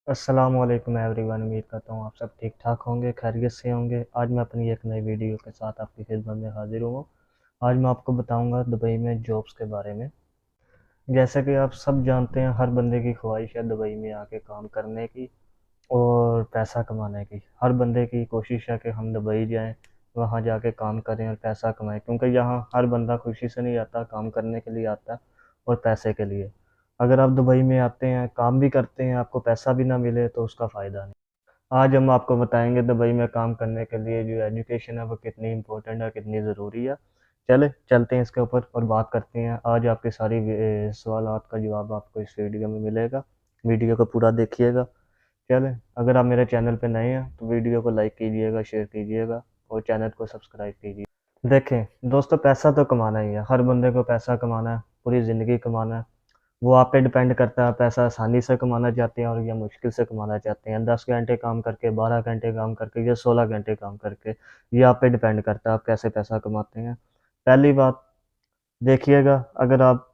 अस्सलामुअलैकुम एवरीवन। उम्मीद करता हूँ आप सब ठीक ठाक होंगे, खैरियत से होंगे। आज मैं अपनी एक नई वीडियो के साथ आपकी खिदमत में हाजिर हूँ। आज मैं आपको बताऊंगा दुबई में जॉब्स के बारे में। जैसा कि आप सब जानते हैं, हर बंदे की ख्वाहिश है दुबई में आके काम करने की और पैसा कमाने की। हर बंदे की कोशिश है कि हम दुबई जाएं, वहाँ जाके काम करें और पैसा कमाएं, क्योंकि यहाँ हर बंदा खुशी से नहीं आता, काम करने के लिए आता है और पैसे के लिए। अगर आप दुबई में आते हैं, काम भी करते हैं, आपको पैसा भी ना मिले तो उसका फ़ायदा नहीं। आज हम आपको बताएंगे दुबई में काम करने के लिए जो एजुकेशन है वो कितनी इम्पोर्टेंट है, कितनी ज़रूरी है। चले चलते हैं इसके ऊपर और बात करते हैं। आज आपके सारी सवालात का जवाब आपको इस वीडियो में मिलेगा। वीडियो को पूरा देखिएगा। चले, अगर आप मेरे चैनल पे नए हैं तो वीडियो को लाइक कीजिएगा, शेयर कीजिएगा और चैनल को सब्सक्राइब कीजिए। देखें दोस्तों, पैसा तो कमाना ही है, हर बंदे को पैसा कमाना है, पूरी ज़िंदगी कमाना है। वो आप पे डिपेंड करता है, पैसा आसानी से कमाना चाहते हैं और या मुश्किल से कमाना चाहते हैं। 10 घंटे काम करके, 12 घंटे काम करके या 16 घंटे काम करके, ये आप पे डिपेंड करता है आप कैसे पैसा कमाते हैं। पहली बात देखिएगा, अगर आप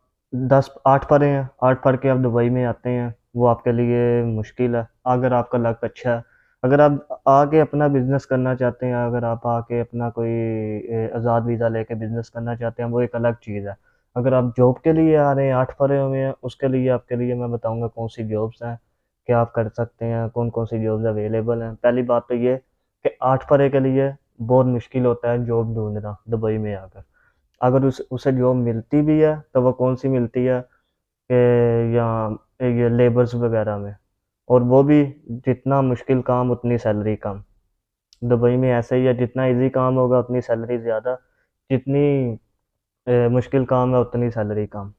8 पढ़े हैं, 8 पढ़ के आप दुबई में आते हैं, वो आपके लिए मुश्किल है। अगर आपका लक अच्छा है, अगर आप आके अपना बिजनेस करना चाहते हैं, अगर आप आके अपना कोई आज़ाद वीज़ा लेके बिजनेस करना चाहते हैं, वो एक अलग चीज़ है। अगर आप जॉब के लिए आ रहे हैं, 8 पढ़े हुए हैं, उसके लिए आपके लिए मैं बताऊंगा कौन सी जॉब्स हैं, क्या आप कर सकते हैं, कौन कौन सी जॉब्स अवेलेबल हैं। पहली बात तो ये कि 8 पढ़े के लिए बहुत मुश्किल होता है जॉब ढूंढना दुबई में आकर। अगर उसे जॉब मिलती भी है तो वो कौन सी मिलती है कि यहाँ ये लेबर्स वगैरह में, और वो भी जितना मुश्किल काम उतनी सैलरी कम। दुबई में ऐसा ही है, जितना इजी काम होगा उतनी सैलरी ज़्यादा, जितनी मुश्किल काम है उतनी सैलरी कम।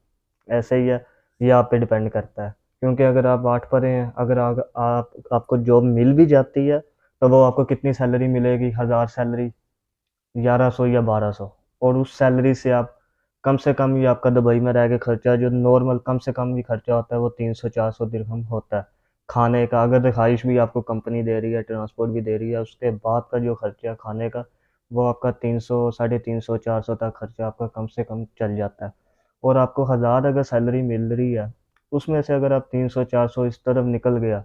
ऐसे ही है, ये आप पे डिपेंड करता है। क्योंकि अगर आप 8 पढ़े हैं, अगर आपको जॉब मिल भी जाती है तो वो आपको कितनी सैलरी मिलेगी, 1000 सैलरी, 1100 या 1200। और उस सैलरी से आप कम से कम ही आपका दुबई में रह के खर्चा, जो नॉर्मल कम से कम भी खर्चा होता है, वो 300-400 दिरहम होता है खाने का। अगर रिहाइश भी आपको कंपनी दे रही है, ट्रांसपोर्ट भी दे रही है, उसके बाद का जो खर्चा है खाने का, वो आपका 300, 350, 400 तक खर्चा आपका कम से कम चल जाता है। और आपको 1000 अगर सैलरी मिल रही है, उसमें से अगर आप 300-400 इस तरफ निकल गया,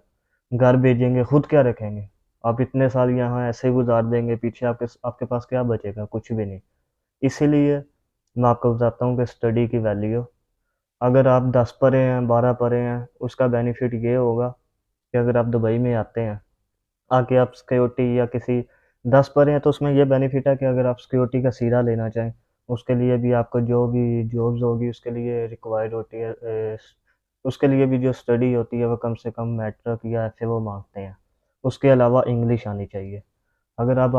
घर भेजेंगे, खुद क्या रखेंगे? आप इतने साल यहाँ ऐसे ही गुजार देंगे, पीछे आपके आपके पास क्या बचेगा? कुछ भी नहीं। इसीलिए मैं आपको बताता हूँ कि स्टडी की वैल्यू। अगर आप 10 पढ़े हैं, 12 पढ़े हैं, उसका बेनिफिट ये होगा कि अगर आप दुबई में आते हैं, आके आप सिक्योरिटी या किसी 10 पढ़े हैं तो उसमें ये बेनिफिट है कि अगर आप सिक्योरिटी का सीरा लेना चाहें, उसके लिए भी आपको जो भी जॉब्स होगी उसके लिए रिक्वायर्ड होती है, उसके लिए भी जो स्टडी होती है वो कम से कम मैट्रिक या ऐसे वो मांगते हैं। उसके अलावा इंग्लिश आनी चाहिए। अगर आप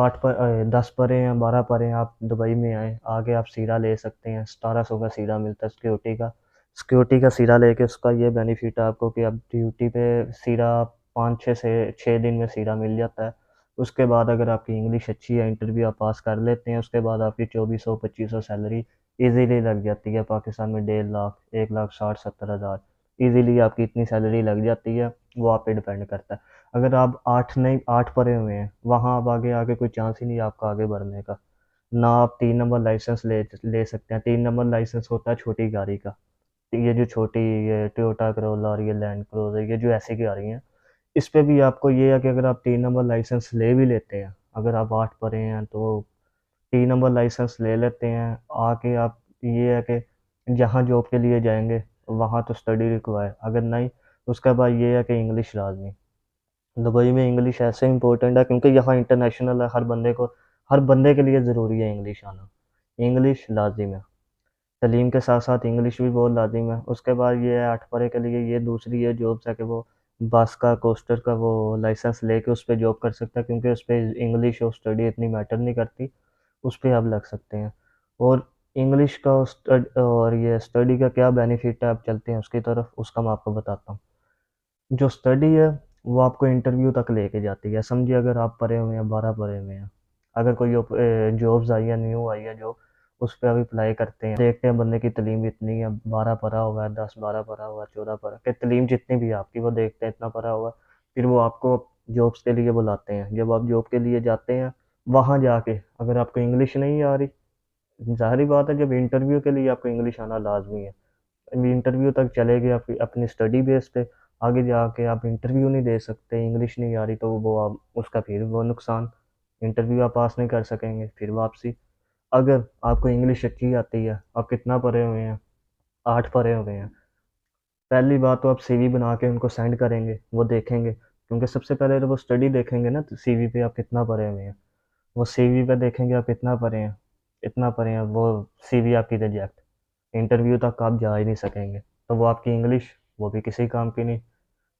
10 पढ़े हैं, 12 पढ़े हैं, आप दुबई में आए, आगे आप सीरा ले सकते हैं। 1700 का सीरा मिलता है सिक्योरिटी का। सिक्योरिटी का सीरा लेके उसका ये बेनिफिट है आपको कि आप ड्यूटी पे सीरा 5-6 दिन में सीरा मिल जाता है। उसके बाद अगर आपकी इंग्लिश अच्छी है, इंटरव्यू आप पास कर लेते हैं, उसके बाद आपकी 2400-2500 सैलरी इजीली लग जाती है। पाकिस्तान में 1.5 लाख, 1,60,000-1,70,000 इजीली आपकी इतनी सैलरी लग जाती है। वो आप पे डिपेंड करता है। अगर आप 8 नहीं 8 पढ़े हुए हैं, वहाँ आप आगे आके कोई चांस ही नहीं है आपका आगे बढ़ने का। ना आप 3 नंबर लाइसेंस ले ले सकते हैं। 3 नंबर लाइसेंस होता है छोटी गाड़ी का। ये जो छोटी, ये टोयोटा करोला और ये लैंड क्रूजर, ये जो ऐसी गाड़ी हैं, इस पे भी आपको ये है कि अगर आप 3 नंबर लाइसेंस ले भी लेते हैं, अगर आप 8 पढ़े हैं तो 3 नंबर लाइसेंस ले लेते हैं, आके आप, ये है कि जहाँ जॉब के लिए जाएंगे वहाँ तो स्टडी रिक्वायर, अगर नहीं, उसके बाद ये है कि इंग्लिश लाजमी। दुबई में इंग्लिश ऐसे इम्पोर्टेंट है क्योंकि यहाँ इंटरनेशनल है, हर बंदे के लिए ज़रूरी है इंग्लिश आना। इंग्लिश लाजिम है। तालीम के साथ साथ इंग्लिश भी बहुत लाजिम है। उसके बाद ये है 8 पढ़े के लिए ये दूसरी ये जॉब्स है कि वो बस का, कोस्टर का वो लाइसेंस लेके उस पर जॉब कर सकता है, क्योंकि उस पर इंग्लिश और स्टडी इतनी मैटर नहीं करती, उस पर आप लग सकते हैं। और इंग्लिश का और ये स्टडी का क्या बेनिफिट है, आप चलते हैं उसकी तरफ, उसका मैं आपको बताता हूँ। जो स्टडी है वो आपको इंटरव्यू तक लेके जाती है। समझिए अगर आप पढ़े हुए हैं, 12 पढ़े हुए हैं, अगर कोई जॉब्स आई है, न्यू आई है जो, उस पर आप अप्लाई करते हैं, देखते हैं बंदे की तालीम इतनी है, 12 पढ़ा हुआ है, 10-12 पढ़ा हुआ है, 14 पढ़ा कि तालीम जितनी भी है आपकी, वो देखते हैं इतना पढ़ा हुआ है, फिर वो आपको जॉब्स के लिए बुलाते हैं। जब आप जॉब के लिए जाते हैं, वहाँ जाके अगर आपको इंग्लिश नहीं आ रही, ज़ाहिर-सी बात है जब इंटरव्यू के लिए आपको इंग्लिश आना लाज़मी है। इंटरव्यू तक चलेगी आप अपनी स्टडी बेस पे, आगे जाके आप इंटरव्यू नहीं दे सकते, इंग्लिश नहीं आ रही तो वो आप उसका फिर वो नुकसान, इंटरव्यू आप पास नहीं कर सकेंगे, फिर वापसी। अगर आपको इंग्लिश अच्छी आती है, आप कितना पढ़े हुए हैं, 8 पढ़े हुए हैं, पहली बात तो आप सीवी बना के उनको सेंड करेंगे, वो देखेंगे, क्योंकि सबसे पहले तो वो स्टडी देखेंगे ना, तो सीवी पे आप कितना पढ़े हुए हैं। वो सीवी पे देखेंगे आप कितना पढ़े हैं, इतना पढ़े हैं, वो सीवी आपकी रिजेक्ट, इंटरव्यू तक आप जा ही नहीं सकेंगे। तो वो आपकी इंग्लिश, वो भी किसी काम की नहीं।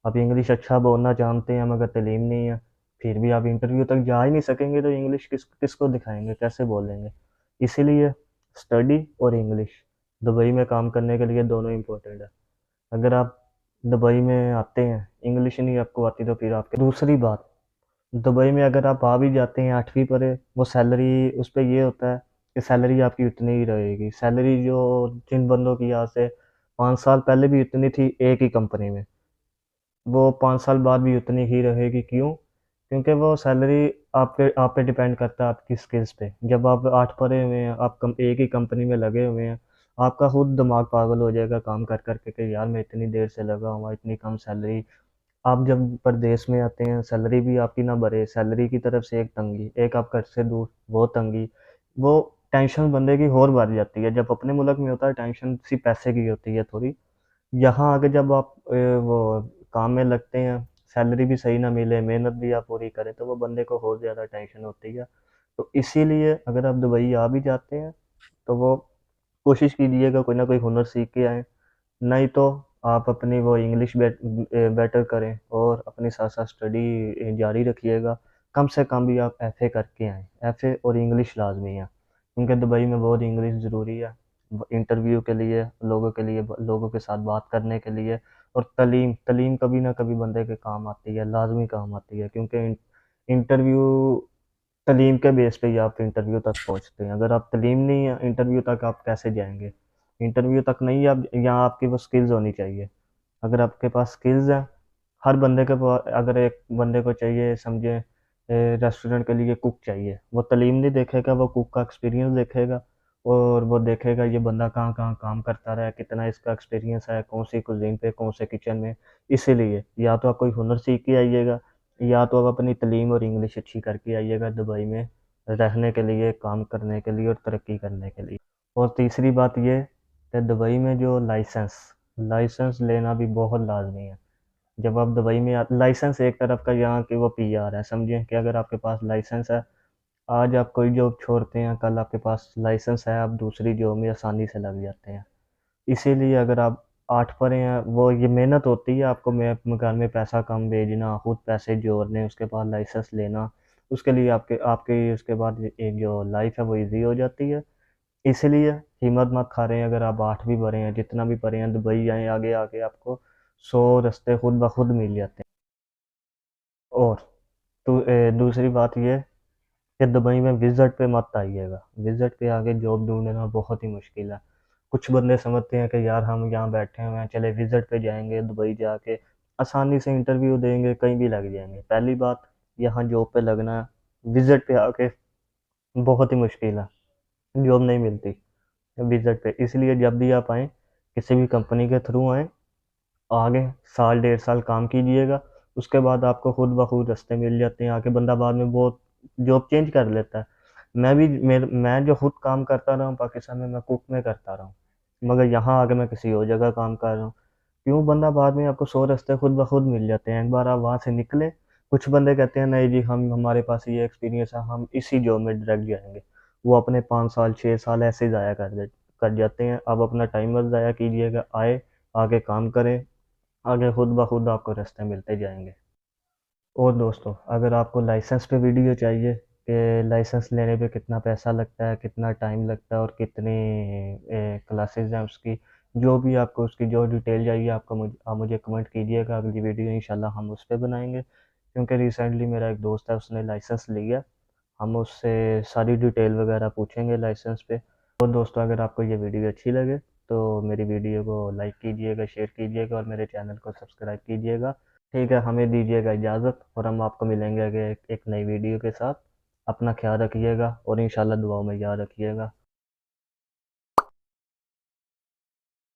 आप इंग्लिश अच्छा बोलना जानते हैं मगर तलीम नहीं है, फिर भी आप इंटरव्यू तक जा ही नहीं सकेंगे, तो इंग्लिश किसको दिखाएंगे, कैसे बोलेंगे। इसीलिए स्टडी और इंग्लिश दुबई में काम करने के लिए दोनों इम्पोर्टेंट है। अगर आप दुबई में आते हैं, इंग्लिश नहीं आपको आती, तो फिर आपके दूसरी बात, दुबई में अगर आप आ भी जाते हैं 8वीं पढ़े, वो सैलरी उस पे ये होता है कि सैलरी आपकी उतनी ही रहेगी। सैलरी जो जिन बंदों की आज से 5 साल पहले भी उतनी थी एक ही कंपनी में, वो 5 साल बाद भी उतनी ही रहेगी। क्यों? क्योंकि वो सैलरी आप पे डिपेंड करता है आपकी स्किल्स पे। जब आप 8 पढ़े हुए हैं, आप एक ही कंपनी में लगे हुए हैं, आपका खुद दिमाग पागल हो जाएगा काम कर कर के कि यार मैं इतनी देर से लगा हुआ, इतनी कम सैलरी। आप जब परदेश में आते हैं, सैलरी भी आपकी ना बढ़े, सैलरी की तरफ से एक तंगी, एक आप घर से दूर, वो तंगी, वो टेंशन बंदे की और बढ़ जाती है। जब अपने मुल्क में होता है टेंशन सिर्फ पैसे की होती है थोड़ी, यहाँ आके जब आप वो काम में लगते हैं, सैलरी भी सही ना मिले, मेहनत भी आप पूरी करें, तो वो बंदे को और ज़्यादा टेंशन होती है। तो इसीलिए अगर आप दुबई आ भी जाते हैं, तो वो कोशिश कीजिएगा कोई ना कोई हुनर सीख के आएँ। नहीं तो आप अपनी वो इंग्लिश बेटर करें और अपनी साथ-साथ स्टडी जारी रखिएगा। कम से कम भी आप एफ़ए करके आएँ। एफ़ए और इंग्लिश लाज़मी है, क्योंकि दुबई में बहुत इंग्लिश ज़रूरी है। इंटरव्यू के लिए, लोगों के साथ बात करने के लिए, और तलीम कभी ना कभी बंदे के काम आती है, लाज़मी काम आती है, क्योंकि इंटरव्यू तलीम के बेस पे ही आप इंटरव्यू तक पहुँचते हैं। अगर आप तलीम नहीं है, इंटरव्यू तक आप कैसे जाएँगे? इंटरव्यू तक नहीं, आप यहाँ आपकी वो स्किल्स होनी चाहिए। अगर आपके पास स्किल्स हैं, हर बंदे के पास, अगर एक बंदे को चाहिए समझे रेस्टोरेंट के लिए कुक चाहिए, वो तलीम नहीं देखेगा, वो कुक का एक्सपीरियंस देखेगा, और वो देखेगा ये बंदा कहाँ-कहाँ काम करता रहा है, कितना इसका एक्सपीरियंस है, कौन सी कुज़ीन पे, कौन से किचन में। इसीलिए या तो आप कोई हुनर सीख के आइएगा, या तो आप अपनी तलीम और इंग्लिश अच्छी करके आइएगा दुबई में रहने के लिए, काम करने के लिए और तरक्की करने के लिए। और तीसरी बात ये कि दुबई में जो लाइसेंस लेना भी बहुत लाज़मी है। जब आप दुबई में लाइसेंस एक तरफ का, यहाँ की वो पीआर है, समझिए कि अगर आपके पास लाइसेंस है, आज आप कोई जॉब छोड़ते हैं, कल आपके पास लाइसेंस है, आप दूसरी जॉब में आसानी से लग जाते हैं। इसीलिए अगर आप 8 पढ़े हैं, वो ये मेहनत होती है आपको, घर में पैसा कम भेजना, खुद पैसे जोड़ने, उसके बाद लाइसेंस लेना, उसके लिए आपके आपके उसके बाद एक जो लाइफ है वो ईज़ी हो जाती है। इसीलिए हिम्मत मत हारें, अगर आप 8 भी पढ़े हैं, जितना भी पढ़े हैं, दुबई आएँ, आगे आके आपको 100 रास्ते खुद ब खुद मिल जाते हैं। और दूसरी बात ये कि दुबई में विज़िट पे मत आइएगा। विज़िट पे आके जॉब ढूँढना बहुत ही मुश्किल है। कुछ बंदे समझते हैं कि यार हम यहाँ बैठे हुए हैं, चले विज़िट पे जाएँगे, दुबई जाके आसानी से इंटरव्यू देंगे, कहीं भी लग जाएँगे। पहली बात, यहाँ जॉब पे लगना विज़िट पे आके बहुत ही मुश्किल है, जॉब नहीं मिलती विज़िट पे। इसलिए जब भी आप आएँ, किसी भी कंपनी के थ्रू आएँ, आगे साल, डेढ़ साल काम कीजिएगा, उसके बाद आपको खुद ब खुद रास्ते मिल जाते हैं, आके बंदा बाद में बहुत जॉब चेंज कर लेता है। मैं जो खुद काम करता रहा हूँ पाकिस्तान में, मैं कुक में करता रहा हूँ, मगर यहाँ आके मैं किसी और जगह काम कर रहा हूँ। क्यों? बंदा बाद में आपको 100 रास्ते खुद ब खुद मिल जाते हैं, एक बार आप वहाँ से निकले। कुछ बंदे कहते हैं नहीं जी, हम हमारे पास ये एक्सपीरियंस है, हम इसी जॉब में डायरेक्ट जाएँगे। वो अपने 5 साल, 6 साल ऐसे ही ज़ाया कर जाते हैं। आप अपना टाइम मत ज़ाया कीजिएगा, आगे काम करें, आगे खुद ब खुद आपको रास्ते मिलते जाएँगे। और दोस्तों, अगर आपको लाइसेंस पे वीडियो चाहिए कि लाइसेंस लेने पे कितना पैसा लगता है, कितना टाइम लगता है और कितनी क्लासेस हैं उसकी, जो भी आपको उसकी जो डिटेल चाहिए, आप मुझे कमेंट कीजिएगा, अगली वीडियो इंशाल्लाह हम उस पे बनाएँगे। क्योंकि रिसेंटली मेरा एक दोस्त है, उसने लाइसेंस लिया, हम उससे सारी डिटेल वगैरह पूछेंगे लाइसेंस पे। और दोस्तों, अगर आपको ये वीडियो अच्छी लगे तो मेरी वीडियो को लाइक कीजिएगा, शेयर कीजिएगा और मेरे चैनल को सब्सक्राइब कीजिएगा। ठीक है, हमें दीजिएगा इजाज़त, और हम आपको मिलेंगे आगे एक नई वीडियो के साथ। अपना ख्याल रखिएगा और इंशाल्लाह दुआओं में याद रखिएगा।